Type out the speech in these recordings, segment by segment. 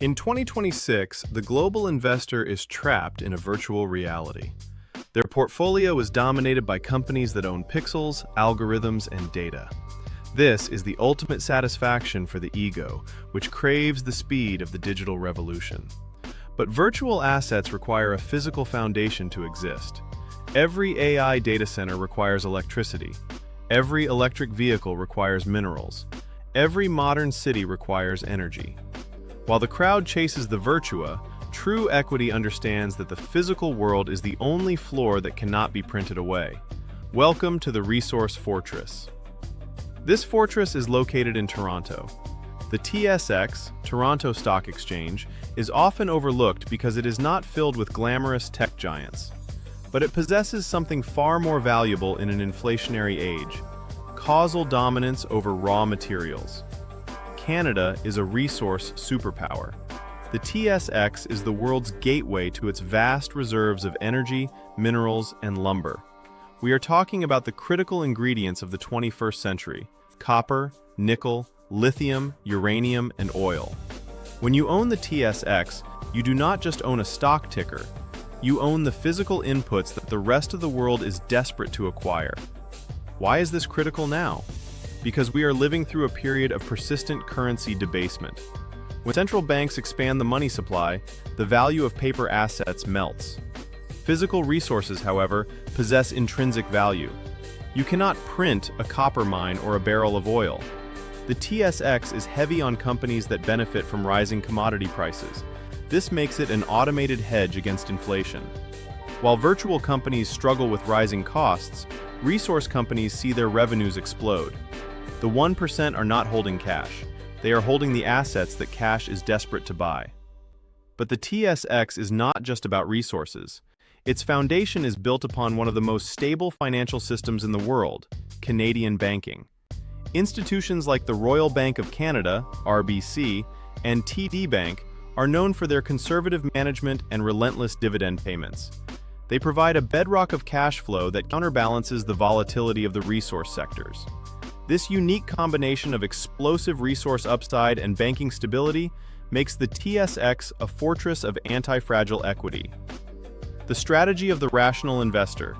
In 2026, the global investor is trapped in a virtual reality. Their portfolio is dominated by companies that own pixels, algorithms, and data. This is the ultimate satisfaction for the ego, which craves the speed of the digital revolution. But virtual assets require a physical foundation to exist. Every AI data center requires electricity. Every electric vehicle requires minerals. Every modern city requires energy. While the crowd chases the virtua, true equity understands that the physical world is the only floor that cannot be printed away. Welcome to the Resource Fortress. This fortress is located in Toronto. The TSX, Toronto Stock Exchange, is often overlooked because it is not filled with glamorous tech giants. But it possesses something far more valuable in an inflationary age: causal dominance over raw materials. Canada is a resource superpower. The TSX is the world's gateway to its vast reserves of energy, minerals, and lumber. We are talking about the critical ingredients of the 21st century: copper, nickel, lithium, uranium, and oil. When you own the TSX, you do not just own a stock ticker. You own the physical inputs that the rest of the world is desperate to acquire. Why is this critical now? Because we are living through a period of persistent currency debasement. When central banks expand the money supply, the value of paper assets melts. Physical resources, however, possess intrinsic value. You cannot print a copper mine or a barrel of oil. The TSX is heavy on companies that benefit from rising commodity prices. This makes it an automated hedge against inflation. While virtual companies struggle with rising costs, resource companies see their revenues explode. The 1% are not holding cash. They are holding the assets that cash is desperate to buy. But the TSX is not just about resources. Its foundation is built upon one of the most stable financial systems in the world: Canadian banking. Institutions like the Royal Bank of Canada, RBC, and TD Bank are known for their conservative management and relentless dividend payments. They provide a bedrock of cash flow that counterbalances the volatility of the resource sectors. This unique combination of explosive resource upside and banking stability makes the TSX a fortress of anti-fragile equity. The strategy of the rational investor.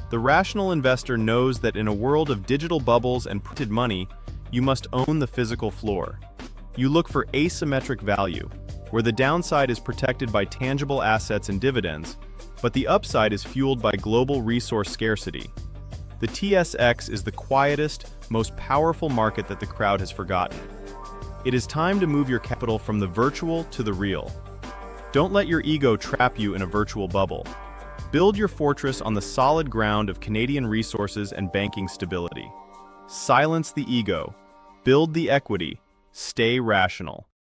The rational investor knows that in a world of digital bubbles and printed money, you must own the physical floor. You look for asymmetric value, where the downside is protected by tangible assets and dividends, but the upside is fueled by global resource scarcity. The TSX is the quietest, most powerful market that the crowd has forgotten. It is time to move your capital from the virtual to the real. Don't let your ego trap you in a virtual bubble. Build your fortress on the solid ground of Canadian resources and banking stability. Silence the ego. Build the equity. Stay rational.